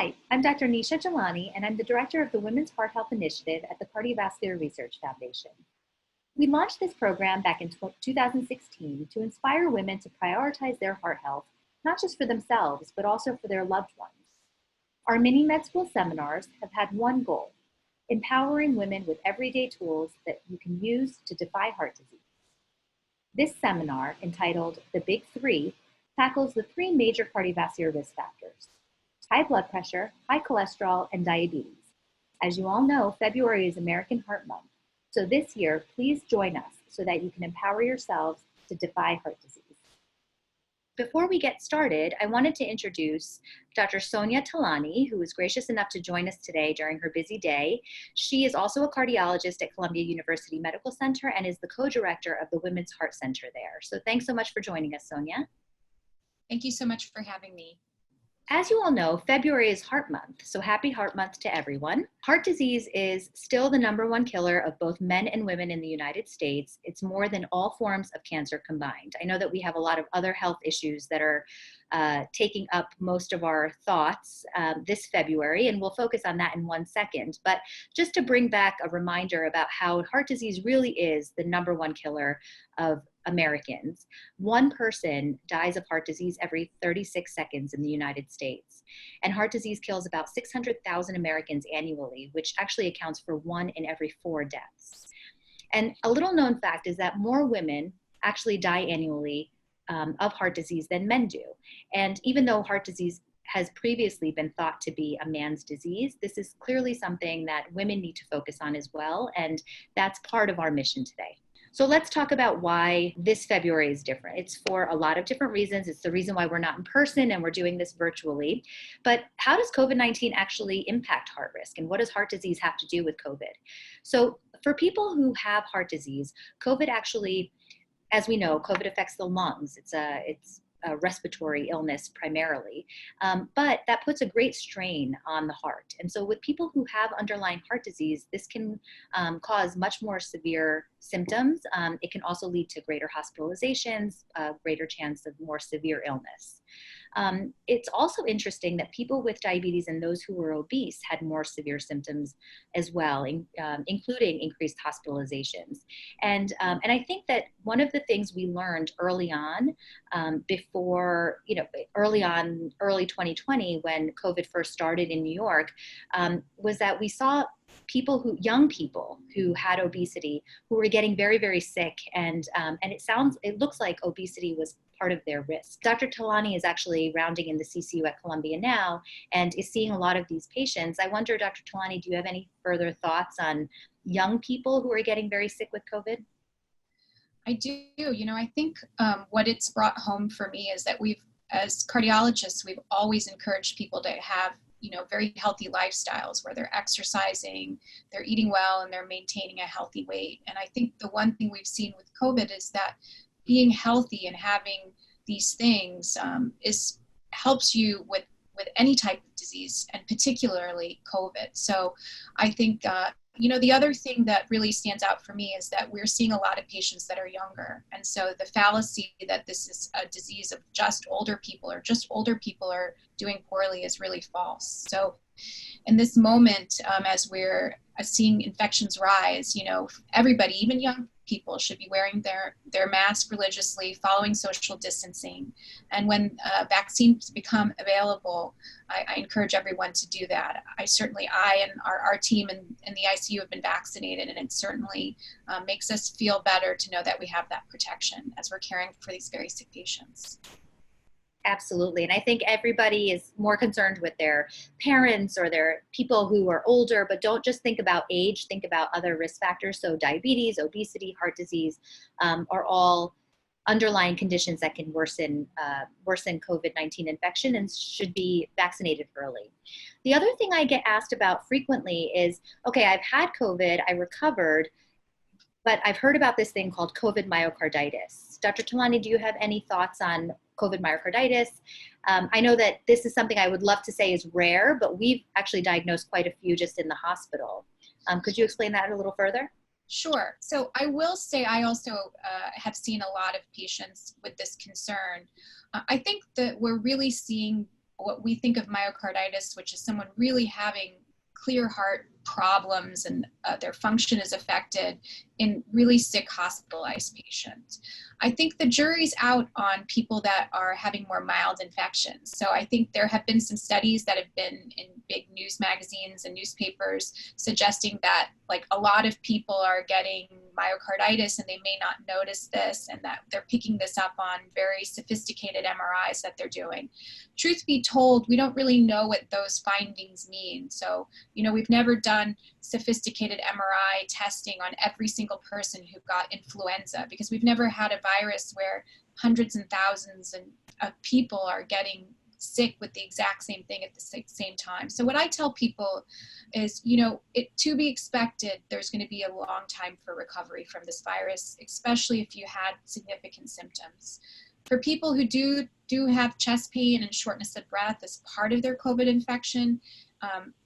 Hi, I'm Dr. Nisha Jalani, and I'm the director of the Women's Heart Health Initiative at the Cardiovascular Research Foundation. We launched this program back in 2016 to inspire women to prioritize their heart health, not just for themselves, but also for their loved ones. Our mini med school seminars have had one goal: empowering women with everyday tools that you can use to defy heart disease. This seminar, entitled The Big Three, tackles the three major cardiovascular risk factors: high blood pressure, high cholesterol, and diabetes. As you all know, February is American Heart Month. So this year, please join us so that you can empower yourselves to defy heart disease. Before we get started, I wanted to introduce Dr. Sonia Talani, who was gracious enough to join us today during her busy day. She is also a cardiologist at Columbia University Medical Center and is the co-director of the Women's Heart Center there. So thanks so much for joining us, Sonia. Thank you so much for having me. As you all know, February is Heart Month, so happy Heart Month to everyone. Heart disease is still the #1 killer of both men and women in the United States. It's more than all forms of cancer combined. I know that we have a lot of other health issues that are taking up most of our thoughts this February, and we'll focus on that in 1 second. But just to bring back a reminder about how heart disease really is the #1 killer of Americans. One person dies of heart disease every 36 seconds in the United States. And heart disease kills about 600,000 Americans annually, which actually accounts for 1 in every 4 deaths. And a little known fact is that more women actually die annually of heart disease than men do. And even though heart disease has previously been thought to be a man's disease, this is clearly something that women need to focus on as well. And that's part of our mission today. So let's talk about why this February is different. It's for a lot of different reasons. It's the reason why we're not in person and we're doing this virtually. But how does COVID-19 actually impact heart risk? And what does heart disease have to do with COVID? So for people who have heart disease, COVID actually, as we know, COVID affects the lungs. It's a respiratory illness primarily, but that puts a great strain on the heart. And so with people who have underlying heart disease, this can cause much more severe symptoms. It can also lead to greater hospitalizations, greater chance of more severe illness. It's also interesting that people with diabetes and those who were obese had more severe symptoms as well, including increased hospitalizations. And I think that one of the things we learned early on, early 2020, when COVID first started in New York, was that we saw young people who had obesity, who were getting very, very sick. And it looks like obesity was part of their risk. Dr. Talani is actually rounding in the CCU at Columbia now and is seeing a lot of these patients. I wonder, Dr. Talani, do you have any further thoughts on young people who are getting very sick with COVID? I do. I think what it's brought home for me is that as cardiologists, we've always encouraged people to have very healthy lifestyles where they're exercising, they're eating well, and they're maintaining a healthy weight. And I think the one thing we've seen with COVID is that being healthy and having these things helps you with any type of disease, and particularly COVID. So I think, the other thing that really stands out for me is that we're seeing a lot of patients that are younger. And so the fallacy that this is a disease of just older people or just older people are doing poorly is really false. So in this moment, as we're seeing infections rise, everybody, even young people, should be wearing their mask religiously, following social distancing. And when vaccines become available, I encourage everyone to do that. I and our team in the ICU have been vaccinated, and it certainly makes us feel better to know that we have that protection as we're caring for these very sick patients. Absolutely. And I think everybody is more concerned with their parents or their people who are older, but don't just think about age, think about other risk factors. So diabetes, obesity, heart disease are all underlying conditions that can worsen COVID-19 infection and should be vaccinated early. The other thing I get asked about frequently is, okay, I've had COVID, I recovered, but I've heard about this thing called COVID myocarditis. Dr. Talani, do you have any thoughts on COVID myocarditis? I know that this is something I would love to say is rare, but we've actually diagnosed quite a few just in the hospital. Could you explain that a little further? Sure. So I will say I also have seen a lot of patients with this concern. I think that we're really seeing what we think of myocarditis, which is someone really having clear heart problems and their function is affected in really sick hospitalized patients. I think the jury's out on people that are having more mild infections. So I think there have been some studies that have been in big news magazines and newspapers suggesting that like a lot of people are getting myocarditis and they may not notice this, and that they're picking this up on very sophisticated MRIs that they're doing. Truth be told, we don't really know what those findings mean. So, you know, we've never done sophisticated MRI testing on every single person who got influenza, because we've never had a virus where hundreds and thousands of people are getting sick with the exact same thing at the same time. So what I tell people is, you know, to be expected, there's going to be a long time for recovery from this virus, especially if you had significant symptoms. For people who do have chest pain and shortness of breath as part of their COVID infection,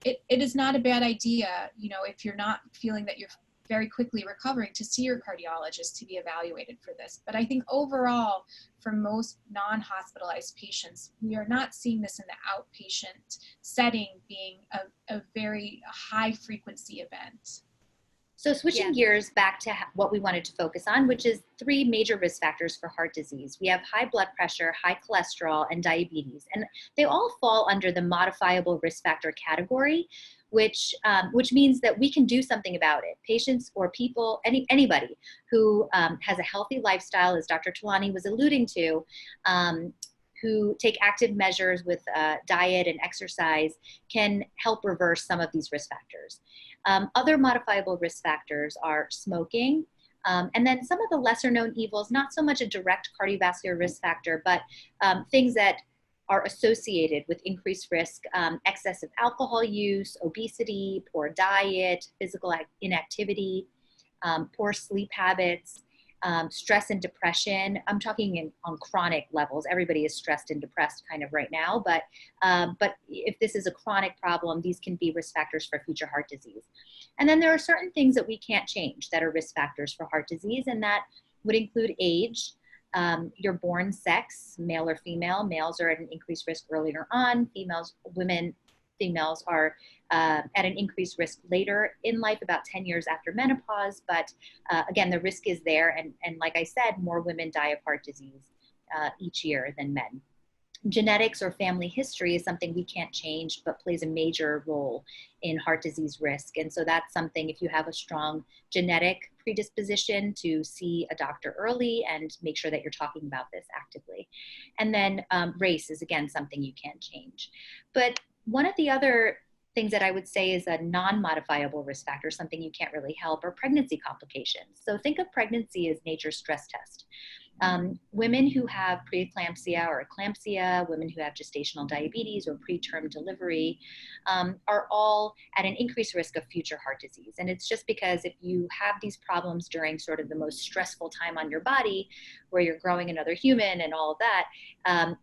it is not a bad idea, you know, if you're not feeling that you're very quickly recovering, to see your cardiologist to be evaluated for this. But I think overall, for most non-hospitalized patients, we are not seeing this in the outpatient setting being a very high frequency event. So switching gears back to what we wanted to focus on, which is 3 major risk factors for heart disease. We have high blood pressure, high cholesterol, and diabetes. And they all fall under the modifiable risk factor category, which means that we can do something about it. Patients or people, anybody who has a healthy lifestyle, as Dr. Talani was alluding to, who take active measures with diet and exercise, can help reverse some of these risk factors. Other modifiable risk factors are smoking, and then some of the lesser known evils, not so much a direct cardiovascular risk factor, but things that are associated with increased risk: excessive alcohol use, obesity, poor diet, physical inactivity, poor sleep habits, stress and depression. I'm talking on chronic levels. Everybody is stressed and depressed kind of right now, but if this is a chronic problem, these can be risk factors for future heart disease. And then there are certain things that we can't change that are risk factors for heart disease, and that would include age, your born sex, male or female. Males are at an increased risk earlier on. Females are at an increased risk later in life, about 10 years after menopause. But again, the risk is there. And like I said, more women die of heart disease each year than men. Genetics or family history is something we can't change, but plays a major role in heart disease risk. And so that's something, if you have a strong genetic predisposition, to see a doctor early and make sure that you're talking about this actively. And then race is, again, something you can't change. But one of the other things that I would say is a non-modifiable risk factor, something you can't really help, are pregnancy complications. So think of pregnancy as nature's stress test. Women who have preeclampsia or eclampsia, women who have gestational diabetes or preterm delivery, are all at an increased risk of future heart disease. And it's just because if you have these problems during sort of the most stressful time on your body, where you're growing another human and all of that,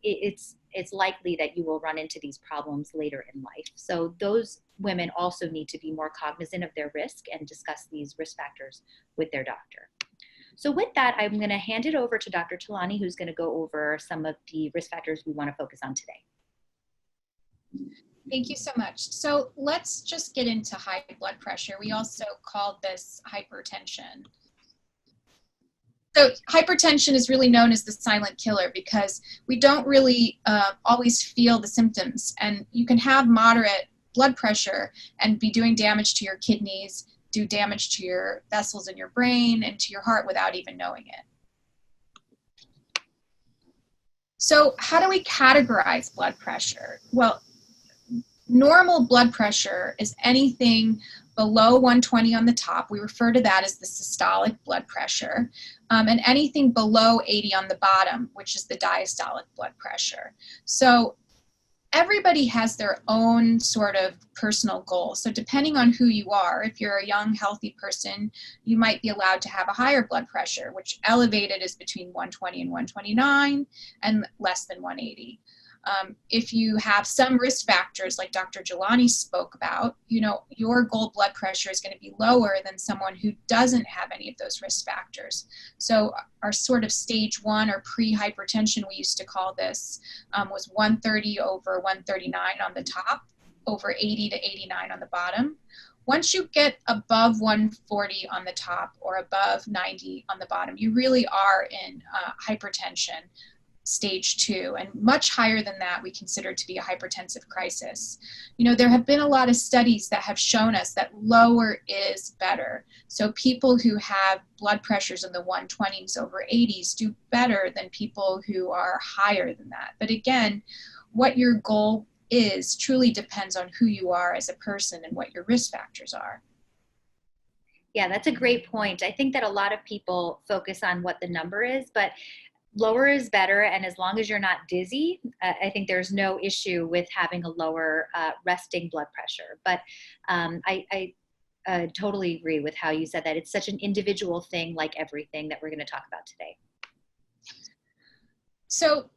it's likely that you will run into these problems later in life. So those women also need to be more cognizant of their risk and discuss these risk factors with their doctor. So with that, I'm going to hand it over to Dr. Talani, who's going to go over some of the risk factors we want to focus on today. Thank you so much. So let's just get into high blood pressure. We also called this hypertension. So hypertension is really known as the silent killer because we don't really always feel the symptoms. And you can have moderate blood pressure and be doing damage to your kidneys, do damage to your vessels in your brain and to your heart without even knowing it. So how do we categorize blood pressure? Well, normal blood pressure is anything below 120 on the top. We refer to that as the systolic blood pressure, and anything below 80 on the bottom, which is the diastolic blood pressure. So everybody has their own sort of personal goal. So depending on who you are, if you're a young, healthy person, you might be allowed to have a higher blood pressure, which elevated is between 120 and 129 and less than 180. If you have some risk factors like Dr. Jelani spoke about, your goal blood pressure is going to be lower than someone who doesn't have any of those risk factors. So our sort of stage 1 or pre-hypertension, we used to call this, was 130 over 139 on the top, over 80 to 89 on the bottom. Once you get above 140 on the top or above 90 on the bottom, you really are in hypertension stage 2, and much higher than that we consider to be a hypertensive crisis. There have been a lot of studies that have shown us that lower is better. So people who have blood pressures in the 120s over 80s do better than people who are higher than that. But again, what your goal is truly depends on who you are as a person and what your risk factors are. Yeah, that's a great point. I think that a lot of people focus on what the number is, but lower is better. And as long as you're not dizzy, I think there's no issue with having a lower resting blood pressure. But I totally agree with how you said that. It's such an individual thing, like everything that we're going to talk about today. So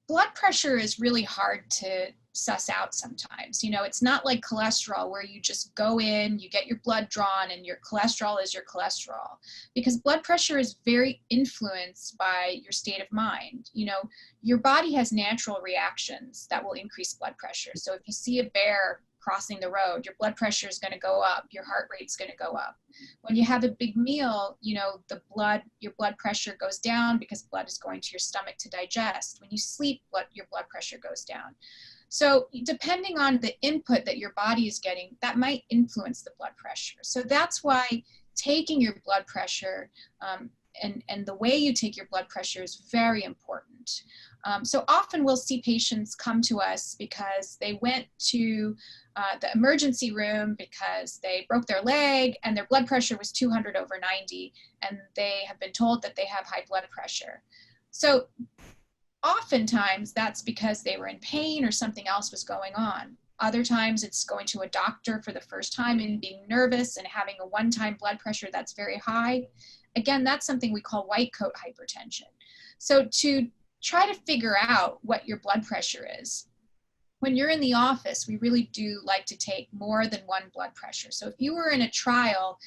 blood pressure is really hard to suss out sometimes. It's not like cholesterol where you just go in, you get your blood drawn, and your cholesterol is your cholesterol. Because blood pressure is very influenced by your state of mind. Your body has natural reactions that will increase blood pressure. So if you see a bear crossing the road, your blood pressure is going to go up, your heart rate's going to go up. When you have a big meal, your blood pressure goes down because blood is going to your stomach to digest. When you sleep, your blood pressure goes down. So depending on the input that your body is getting, that might influence the blood pressure. So that's why taking your blood pressure and the way you take your blood pressure is very important. So often we'll see patients come to us because they went to the emergency room because they broke their leg and their blood pressure was 200 over 90, and they have been told that they have high blood pressure. So oftentimes that's because they were in pain or something else was going on. Other times it's going to a doctor for the first time and being nervous and having a one-time blood pressure that's very high. Again, that's something we call white coat hypertension. So to try to figure out what your blood pressure is, when you're in the office, we really do like to take more than one blood pressure. So if you were in a trial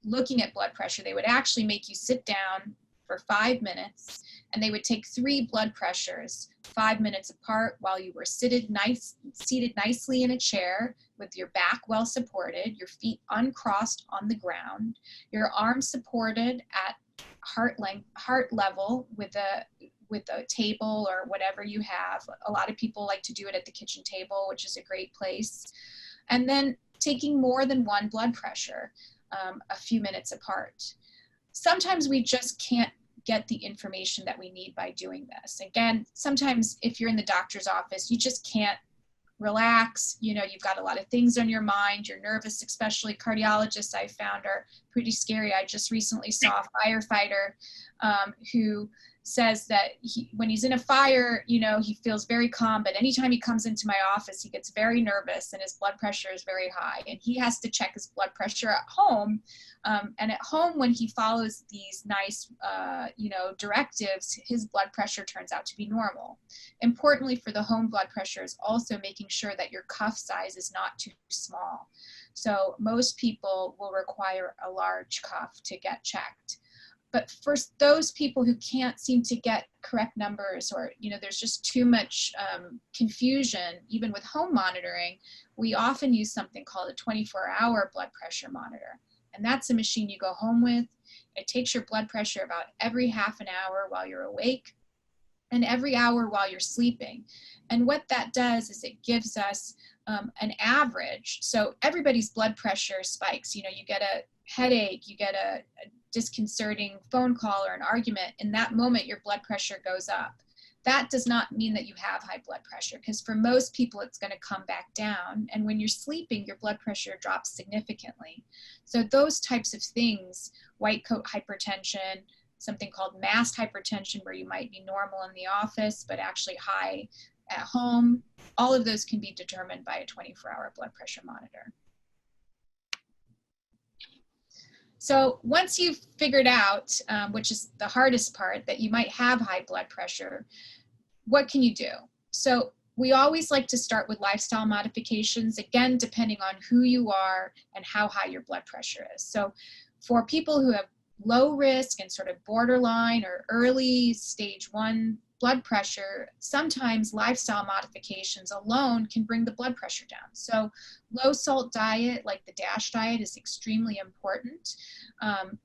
looking at blood pressure, they would actually make you sit down for 5 minutes, and they would take 3 blood pressures 5 minutes apart while you were seated nicely in a chair with your back well supported, your feet uncrossed on the ground, your arms supported at heart level with a table or whatever you have. A lot of people like to do it at the kitchen table, which is a great place. And then taking more than one blood pressure a few minutes apart. Sometimes we just can't get the information that we need by doing this. Again, sometimes if you're in the doctor's office, you just can't relax. You've got a lot of things on your mind. You're nervous, especially cardiologists I found are pretty scary. I just recently saw a firefighter who says that when he's in a fire, he feels very calm, but anytime he comes into my office, he gets very nervous and his blood pressure is very high, and he has to check his blood pressure at home. And at home, when he follows these nice, directives, his blood pressure turns out to be normal. Importantly for the home blood pressure is also making sure that your cuff size is not too small. So most people will require a large cuff to get checked. But for those people who can't seem to get correct numbers, or there's just too much confusion, even with home monitoring, we often use something called a 24-hour blood pressure monitor. And that's a machine you go home with. It takes your blood pressure about every half an hour while you're awake and every hour while you're sleeping. And what that does is it gives us an average. So everybody's blood pressure spikes. You get a headache, you get a disconcerting phone call or an argument. In that moment, your blood pressure goes up. That does not mean that you have high blood pressure, because for most people, it's going to come back down. And when you're sleeping, your blood pressure drops significantly. So those types of things, white coat hypertension, something called masked hypertension, where you might be normal in the office, but actually high at home, all of those can be determined by a 24-hour blood pressure monitor. So once you've figured out, which is the hardest part, that you might have high blood pressure, what can you do? So we always like to start with lifestyle modifications, again, depending on who you are and how high your blood pressure is. So for people who have low risk and sort of borderline or early stage 1 blood pressure, sometimes lifestyle modifications alone can bring the blood pressure down. So low salt diet, like the DASH diet, is extremely important.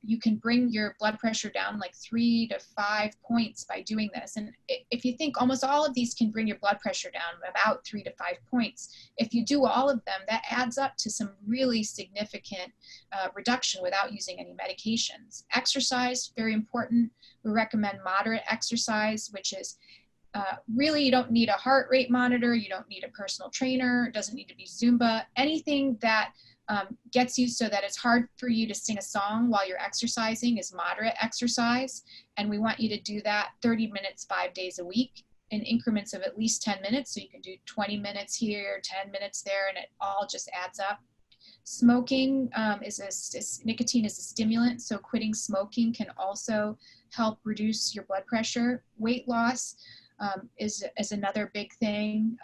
You can bring your blood pressure down like 3 to 5 points by doing this. And if you think, almost all of these can bring your blood pressure down about 3 to 5 points. If you do all of them, that adds up to some really significant reduction without using any medications. Exercise, very important. We recommend moderate exercise, which is really, you don't need a heart rate monitor, you don't need a personal trainer, it doesn't need to be Zumba, anything that gets you so that it's hard for you to sing a song while you're exercising is moderate exercise. And we want you to do that 30 minutes, 5 days a week in increments of at least 10 minutes. So you can do 20 minutes here, 10 minutes there, and it all just adds up. Smoking nicotine is a stimulant, so quitting smoking can also help reduce your blood pressure. Weight loss is another big thing.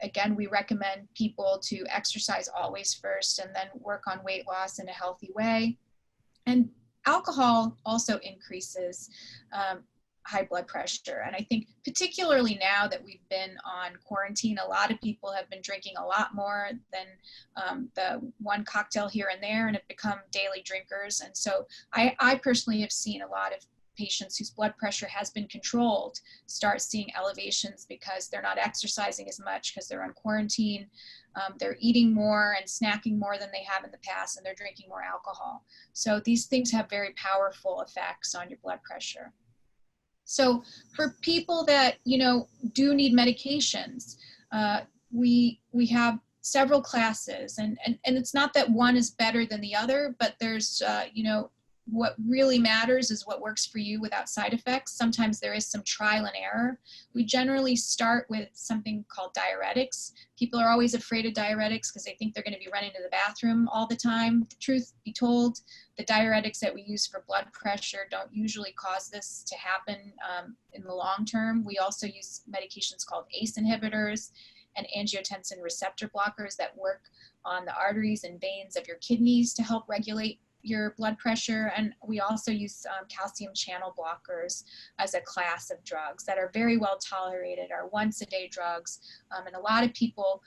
Again, we recommend people to exercise always first and then work on weight loss in a healthy way. And alcohol also increases high blood pressure. And I think particularly now that we've been on quarantine, a lot of people have been drinking a lot more than the one cocktail here and there and have become daily drinkers. And so I personally have seen a lot of patients whose blood pressure has been controlled start seeing elevations because they're not exercising as much, because they're on quarantine, they're eating more and snacking more than they have in the past, and they're drinking more alcohol. So these things have very powerful effects on your blood pressure. So for people that, do need medications, we have several classes, and it's not that one is better than the other, but there's, what really matters is what works for you without side effects. Sometimes there is some trial and error. We generally start with something called diuretics. People are always afraid of diuretics because they think they're going to be running to the bathroom all the time. The truth be told, the diuretics that we use for blood pressure don't usually cause this to happen in the long term. We also use medications called ACE inhibitors and angiotensin receptor blockers that work on the arteries and veins of your kidneys to help regulate your blood pressure. And we also use calcium channel blockers as a class of drugs that are very well tolerated, are once-a-day drugs. And a lot of people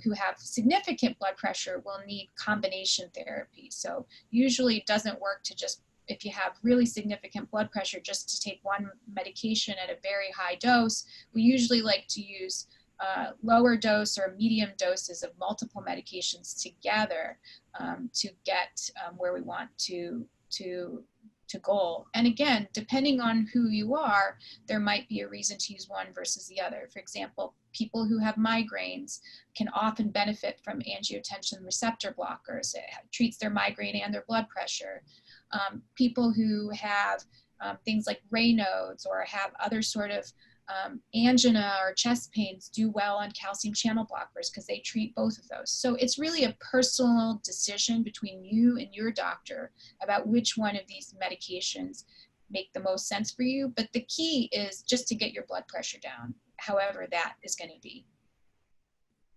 who have significant blood pressure will need combination therapy. So usually it doesn't work to just, if you have really significant blood pressure, just to take one medication at a very high dose. We usually like to use lower dose or medium doses of multiple medications together to get where we want to goal. And again, depending on who you are, there might be a reason to use one versus the other. For example, people who have migraines can often benefit from angiotensin receptor blockers. It treats their migraine and their blood pressure. People who have things like Raynaud's or have other sort of angina or chest pains do well on calcium channel blockers because they treat both of those. So it's really a personal decision between you and your doctor about which one of these medications make the most sense for you. But the key is just to get your blood pressure down, however that is going to be.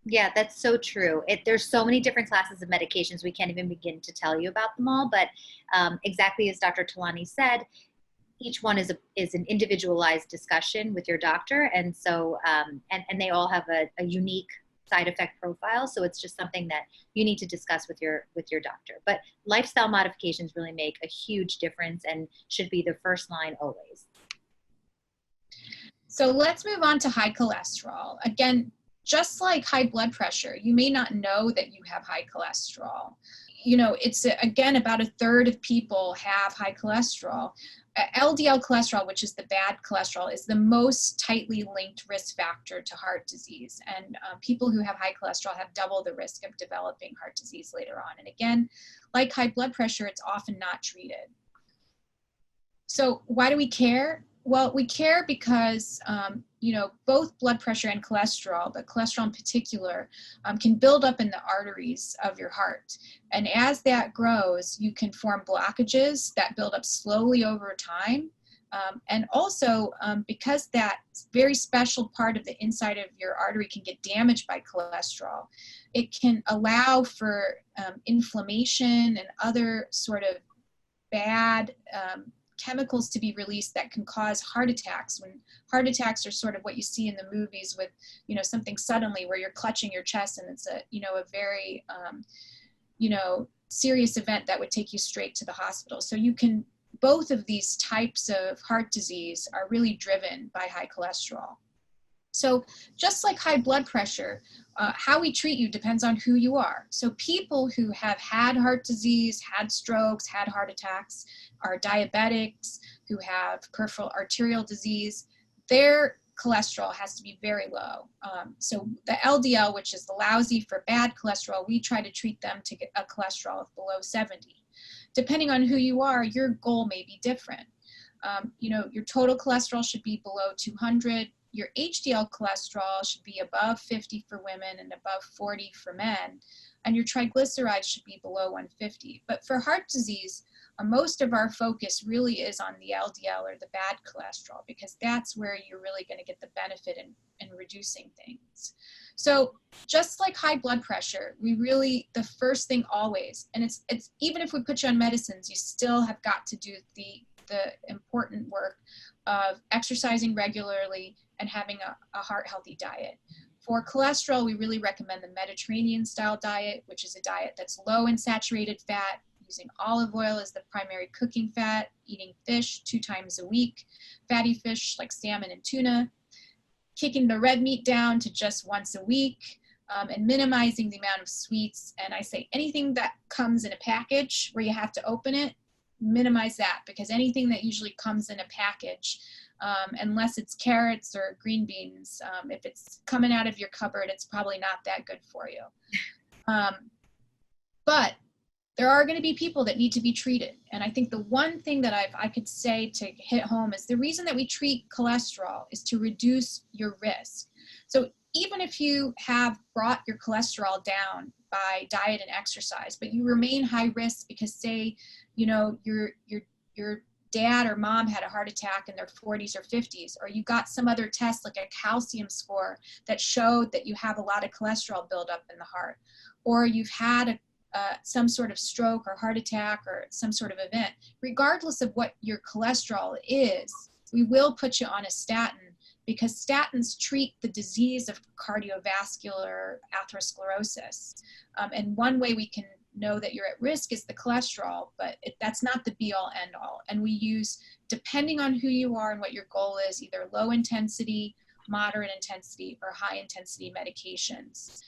Yeah, that's so true. There's so many different classes of medications. We can't even begin to tell you about them all. But exactly as Dr. Talani said, each one is an individualized discussion with your doctor. And so, and they all have a unique side effect profile. So it's just something that you need to discuss with your doctor. But lifestyle modifications really make a huge difference and should be the first line always. So let's move on to high cholesterol. Again, just like high blood pressure, you may not know that you have high cholesterol. It's again, about a third of people have high cholesterol. LDL cholesterol, which is the bad cholesterol, is the most tightly linked risk factor to heart disease. And people who have high cholesterol have double the risk of developing heart disease later on. And again, like high blood pressure, it's often not treated. So why do we care? Well, we care because, both blood pressure and cholesterol, but cholesterol in particular, can build up in the arteries of your heart. And as that grows, you can form blockages that build up slowly over time And also, because that very special part of the inside of your artery can get damaged by cholesterol, it can allow for inflammation and other sort of bad chemicals to be released that can cause heart attacks. When heart attacks are sort of what you see in the movies with, you know, something suddenly where you're clutching your chest and it's a, you know, a very, you know, serious event that would take you straight to the hospital. So you can, both of these types of heart disease are really driven by high cholesterol. So just like high blood pressure, how we treat you depends on who you are. So people who have had heart disease, had strokes, had heart attacks, are diabetics, who have peripheral arterial disease, their cholesterol has to be very low. So the LDL, which is the lousy for bad cholesterol, we try to treat them to get a cholesterol of below 70. Depending on who you are, your goal may be different. You know, your total cholesterol should be below 200. Your HDL cholesterol should be above 50 for women and above 40 for men. And your triglycerides should be below 150. But for heart disease, most of our focus really is on the LDL or the bad cholesterol, because that's where you're really going to get the benefit in reducing things. So just like high blood pressure, we really, the first thing always, and it's even if we put you on medicines, you still have got to do the important work of exercising regularly and having a heart healthy diet. For cholesterol, we really recommend the Mediterranean style diet, which is a diet that's low in saturated fat, using olive oil as the primary cooking fat, eating fish 2 times a week, fatty fish like salmon and tuna, kicking the red meat down to just once a week, and minimizing the amount of sweets. And I say anything that comes in a package where you have to open it, minimize that, because anything that usually comes in a package, unless it's carrots or green beans, if it's coming out of your cupboard, it's probably not that good for you. But there are going to be people that need to be treated. And I think the one thing that I could say to hit home is the reason that we treat cholesterol is to reduce your risk. So even if you have brought your cholesterol down by diet and exercise, but you remain high risk because, say, you know, your dad or mom had a heart attack in their 40s or 50s, or you got some other test like a calcium score that showed that you have a lot of cholesterol buildup in the heart, or you've had some sort of stroke or heart attack or some sort of event, regardless of what your cholesterol is, we will put you on a statin, because statins treat the disease of cardiovascular atherosclerosis. And one way we can know that you're at risk is the cholesterol, but that's not the be all end all. And we use, depending on who you are and what your goal is, either low intensity, moderate intensity, or high intensity medications.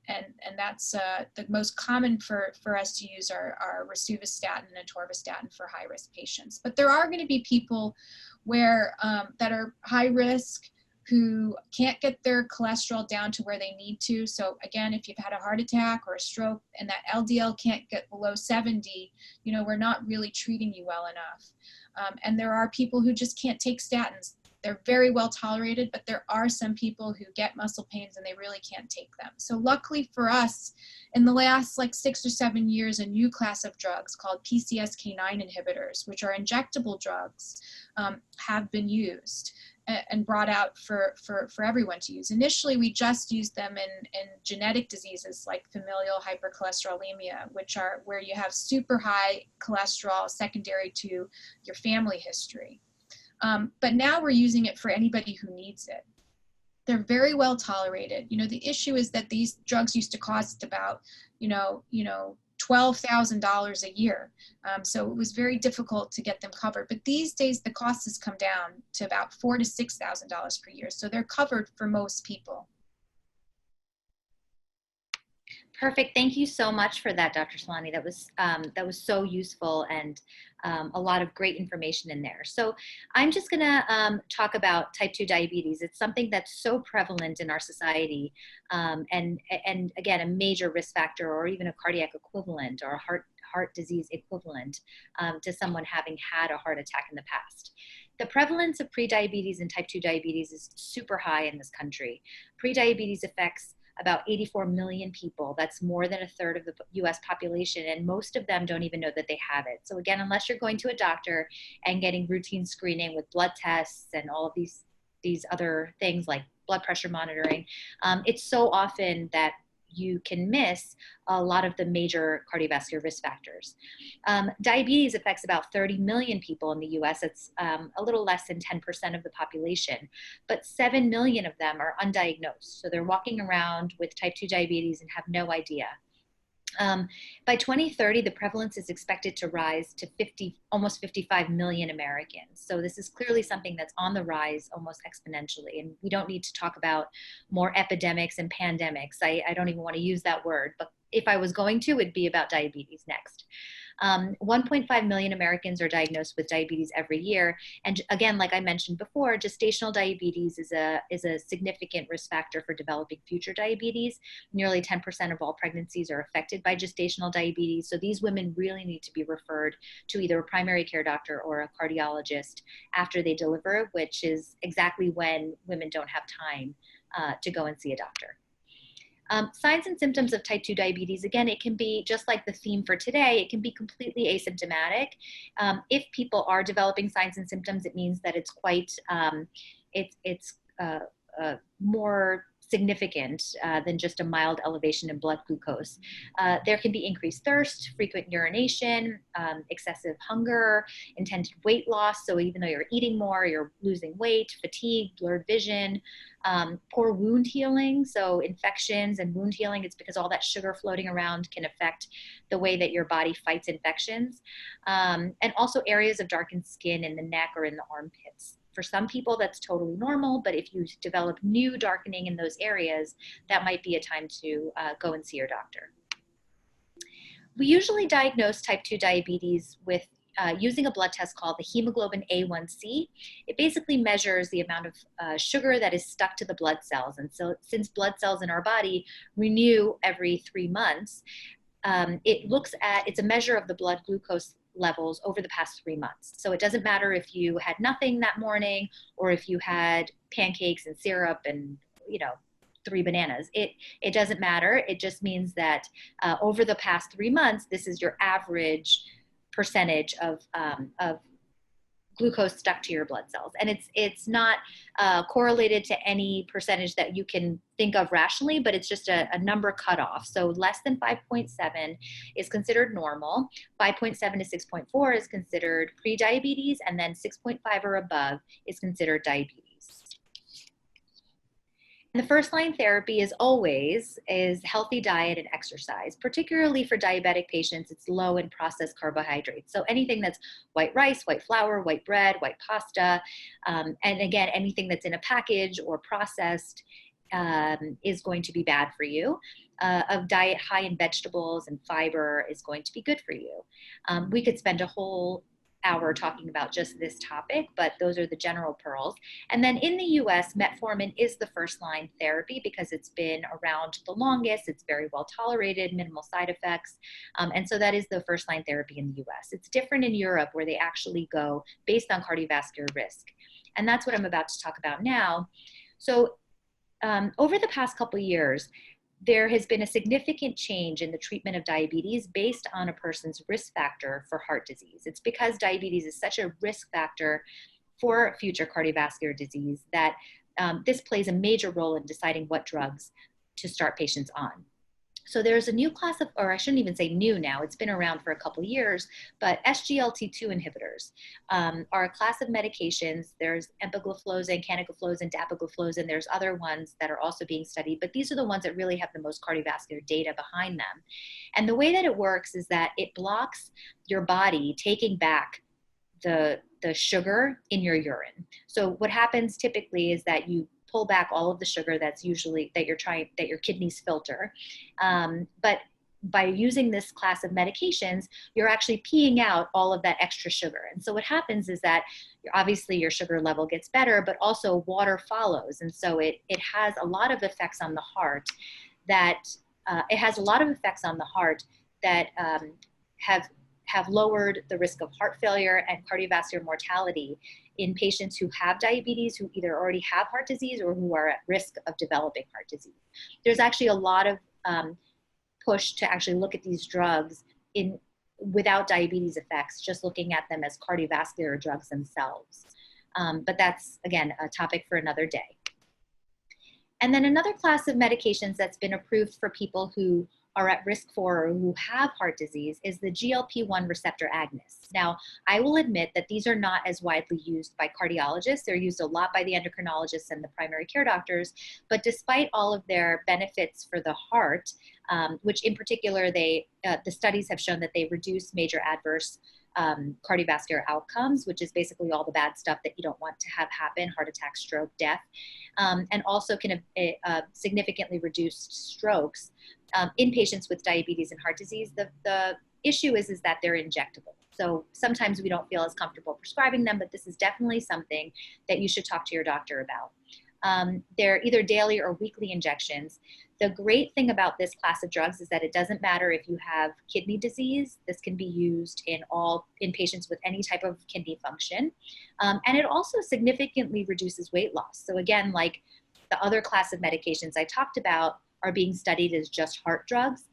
And that's the most common for us to use are rosuvastatin and atorvastatin for high risk patients. But there are going to be people where that are high risk who can't get their cholesterol down to where they need to. So again, if you've had a heart attack or a stroke and that LDL can't get below 70, you know, we're not really treating you well enough. And there are people who just can't take statins. They're very well tolerated, but there are some people who get muscle pains and they really can't take them. So luckily for us, in the last like 6 or 7 years, a new class of drugs called PCSK9 inhibitors, which are injectable drugs, have been used and brought out for everyone to use. Initially, we just used them in genetic diseases like familial hypercholesterolemia, which are where you have super high cholesterol secondary to your family history. But now we're using it for anybody who needs it. They're very well tolerated. You know, the issue is that these drugs used to cost about, $12,000 a year. So it was very difficult to get them covered. But these days, the cost has come down to about $4,000 to $6,000 per year. So they're covered for most people. Perfect. Thank you so much for that, Dr. Solani. That was so useful, and a lot of great information in there. So I'm just going to talk about type 2 diabetes. It's something that's so prevalent in our society, and again, a major risk factor, or even a cardiac equivalent, or a heart disease equivalent to someone having had a heart attack in the past. The prevalence of prediabetes and type 2 diabetes is super high in this country. Prediabetes affects about 84 million people. That's more than a third of the US population, and most of them don't even know that they have it. So again, unless you're going to a doctor and getting routine screening with blood tests and all of these other things like blood pressure monitoring, it's so often that you can miss a lot of the major cardiovascular risk factors. Diabetes affects about 30 million people in the US. It's a little less than 10% of the population, but 7 million of them are undiagnosed. So they're walking around with type 2 diabetes and have no idea. By 2030, the prevalence is expected to rise to almost 55 million Americans. So this is clearly something that's on the rise almost exponentially. And we don't need to talk about more epidemics and pandemics. I don't even want to use that word, but if I was going to, it'd be about diabetes next. 1.5 million Americans are diagnosed with diabetes every year. And again, like I mentioned before, gestational diabetes is a significant risk factor for developing future diabetes. Nearly 10% of all pregnancies are affected by gestational diabetes. So these women really need to be referred to either a primary care doctor or a cardiologist after they deliver, which is exactly when women don't have time to go and see a doctor. Signs and symptoms of type 2 diabetes, again, it can be just like the theme for today, it can be completely asymptomatic. If people are developing signs and symptoms, it means that it's quite, more significant than just a mild elevation in blood glucose. There can be increased thirst, frequent urination, excessive hunger, intended weight loss. So even though you're eating more, you're losing weight, fatigue, blurred vision, poor wound healing. So infections and wound healing, it's because all that sugar floating around can affect the way that your body fights infections. And also areas of darkened skin in the neck or in the armpits. For some people, that's totally normal, but if you develop new darkening in those areas, that might be a time to go and see your doctor. We usually diagnose type 2 diabetes with using a blood test called the hemoglobin A1C. It basically measures the amount of sugar that is stuck to the blood cells. And so since blood cells in our body renew every 3 months, it's a measure of the blood glucose levels over the past 3 months. So it doesn't matter if you had nothing that morning or if you had pancakes and syrup and, 3 bananas. It doesn't matter. It just means that over the past 3 months, this is your average percentage of glucose stuck to your blood cells. And it's not correlated to any percentage that you can think of rationally, but it's just a number cutoff. So less than 5.7 is considered normal. 5.7 to 6.4 is considered pre-diabetes, and then 6.5 or above is considered diabetes. And the first line therapy is healthy diet and exercise. Particularly for diabetic patients, it's low in processed carbohydrates. So anything that's white rice, white flour, white bread, white pasta, and again, anything that's in a package or processed is going to be bad for you. A diet high in vegetables and fiber is going to be good for you. We could spend a whole hour talking about just this topic, but those are the general pearls. And then in the US, metformin is the first line therapy because it's been around the longest, it's very well tolerated, minimal side effects. And so that is the first line therapy in the US. It's different in Europe where they actually go based on cardiovascular risk. And that's what I'm about to talk about now. So over the past couple of years, there has been a significant change in the treatment of diabetes based on a person's risk factor for heart disease. It's because diabetes is such a risk factor for future cardiovascular disease that this plays a major role in deciding what drugs to start patients on. So there's a new class of, or I shouldn't even say new now, it's been around for a couple of years, but SGLT2 inhibitors are a class of medications. There's empagliflozin, canagliflozin, dapagliflozin. There's other ones that are also being studied, but these are the ones that really have the most cardiovascular data behind them. And the way that it works is that it blocks your body taking back the sugar in your urine. So what happens typically is that you pull back all of the sugar that your kidneys filter. But by using this class of medications, you're actually peeing out all of that extra sugar. And so what happens is that obviously your sugar level gets better, but also water follows. And so it has a lot of effects on the heart that have lowered the risk of heart failure and cardiovascular mortality in patients who have diabetes, who either already have heart disease or who are at risk of developing heart disease. There's actually a lot of push to actually look at these drugs without diabetes effects, just looking at them as cardiovascular drugs themselves. But that's, again, a topic for another day. And then another class of medications that's been approved for people who are at risk for or who have heart disease is the GLP-1 receptor agonists. Now, I will admit that these are not as widely used by cardiologists. They're used a lot by the endocrinologists and the primary care doctors, but despite all of their benefits for the heart, which in particular, the studies have shown that they reduce major adverse cardiovascular outcomes, which is basically all the bad stuff that you don't want to have happen: heart attack, stroke, death, and also can significantly reduce strokes in patients with diabetes and heart disease. The issue is that they're injectable. So sometimes we don't feel as comfortable prescribing them, but this is definitely something that you should talk to your doctor about. They're either daily or weekly injections. The great thing about this class of drugs is that it doesn't matter if you have kidney disease. This can be used in patients with any type of kidney function. And it also significantly reduces weight loss. So again, like the other class of medications I talked about are being studied as just heart drugs.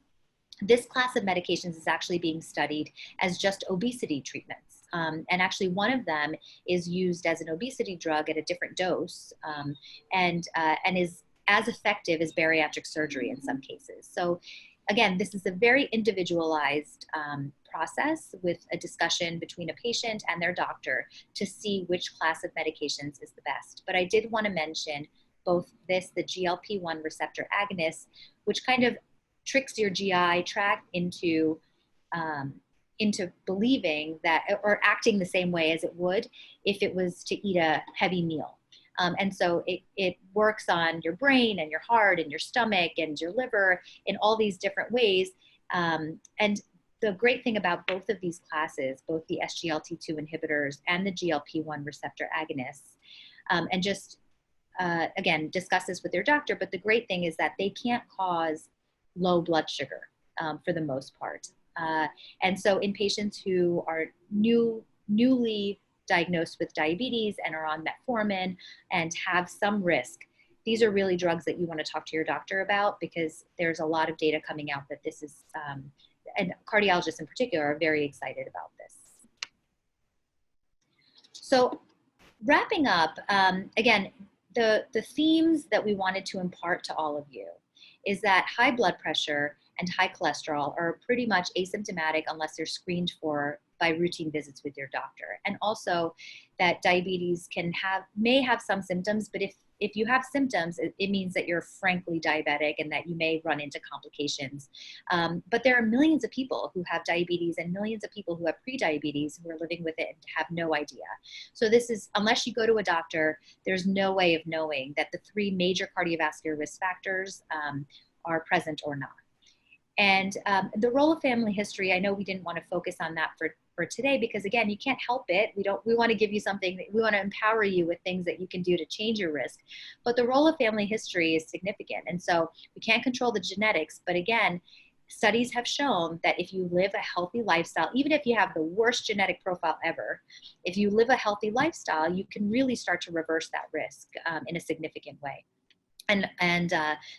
This class of medications is actually being studied as just obesity treatments. And actually one of them is used as an obesity drug at a different dose and is as effective as bariatric surgery in some cases. So again, this is a very individualized process with a discussion between a patient and their doctor to see which class of medications is the best. But I did want to mention both the GLP-1 receptor agonist, which kind of tricks your GI tract into believing that, or acting the same way as it would if it was to eat a heavy meal. And so it works on your brain and your heart and your stomach and your liver in all these different ways. And the great thing about both of these classes, both the SGLT2 inhibitors and the GLP-1 receptor agonists, and just, again, discuss this with your doctor, but the great thing is that they can't cause low blood sugar for the most part. And so in patients who are newly diagnosed with diabetes and are on metformin and have some risk, these are really drugs that you want to talk to your doctor about, because there's a lot of data coming out that this is, and cardiologists in particular are very excited about this. So wrapping up, again, the themes that we wanted to impart to all of you is that high blood pressure and high cholesterol are pretty much asymptomatic unless they're screened for by routine visits with your doctor. And also that diabetes may have some symptoms, but if you have symptoms, it means that you're frankly diabetic and that you may run into complications. But there are millions of people who have diabetes and millions of people who have prediabetes who are living with it and have no idea. So this is, unless you go to a doctor, there's no way of knowing that the 3 major cardiovascular risk factors are present or not. And the role of family history, I know we didn't want to focus on that for today, because again, you can't help it. We want to give you something, we want to empower you with things that you can do to change your risk. But the role of family history is significant. And so we can't control the genetics, but again, studies have shown that if you live a healthy lifestyle, even if you have the worst genetic profile ever, if you live a healthy lifestyle, you can really start to reverse that risk in a significant way. And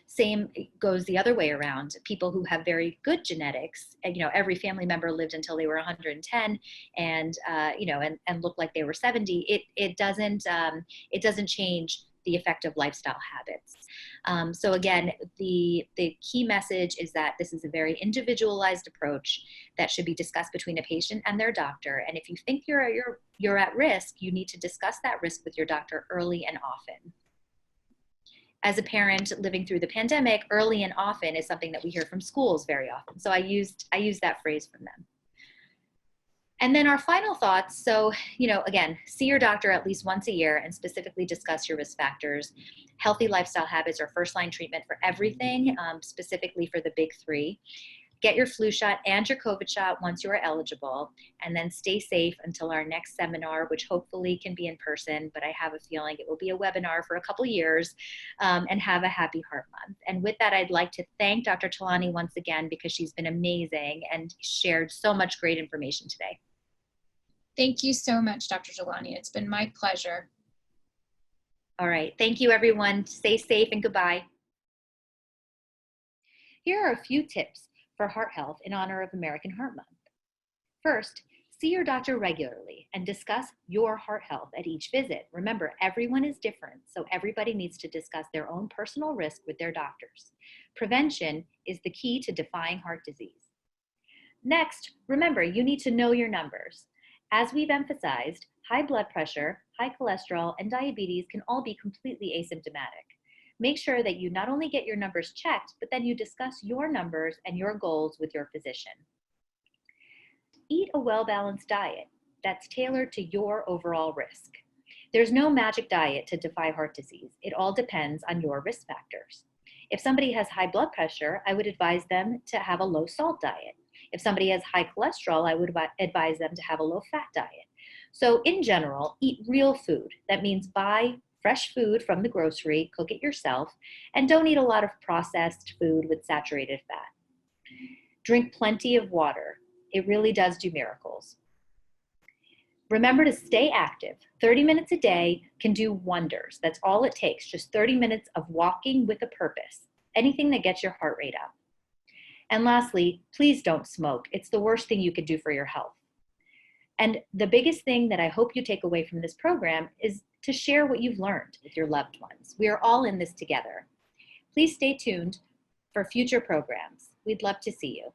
same goes the other way around. People who have very good genetics, every family member lived until they were 110 and, and looked like they were 70. It doesn't change the effect of lifestyle habits. So again, the key message is that this is a very individualized approach that should be discussed between a patient and their doctor. And if you think you're at risk, you need to discuss that risk with your doctor early and often. As a parent living through the pandemic, early and often is something that we hear from schools very often. So I used that phrase from them. And then our final thoughts. So, again, see your doctor at least once a year and specifically discuss your risk factors. Healthy lifestyle habits are first-line treatment for everything, specifically for the big 3. Get your flu shot and your COVID shot once you are eligible, and then stay safe until our next seminar, which hopefully can be in person, but I have a feeling it will be a webinar for a couple years, and have a happy Heart Month. And with that, I'd like to thank Dr. Talani once again, because she's been amazing and shared so much great information today. Thank you so much, Dr. Jelani. It's been my pleasure. All right. Thank you, everyone. Stay safe and goodbye. Here are a few tips for heart health in honor of American Heart Month. First, see your doctor regularly and discuss your heart health at each visit. Remember, everyone is different, so everybody needs to discuss their own personal risk with their doctors. Prevention is the key to defying heart disease. Next, remember, you need to know your numbers. As we've emphasized, high blood pressure, high cholesterol, and diabetes can all be completely asymptomatic. Make sure that you not only get your numbers checked, but then you discuss your numbers and your goals with your physician. Eat a well-balanced diet that's tailored to your overall risk. There's no magic diet to defy heart disease. It all depends on your risk factors. If somebody has high blood pressure, I would advise them to have a low salt diet. If somebody has high cholesterol, I would advise them to have a low fat diet. So in general, eat real food. That means buy fresh food from the grocery, cook it yourself, and don't eat a lot of processed food with saturated fat. Drink plenty of water. It really does do miracles. Remember to stay active. 30 minutes a day can do wonders. That's all it takes, just 30 minutes of walking with a purpose. Anything that gets your heart rate up. And lastly, please don't smoke. It's the worst thing you could do for your health. And the biggest thing that I hope you take away from this program is to share what you've learned with your loved ones. We are all in this together. Please stay tuned for future programs. We'd love to see you.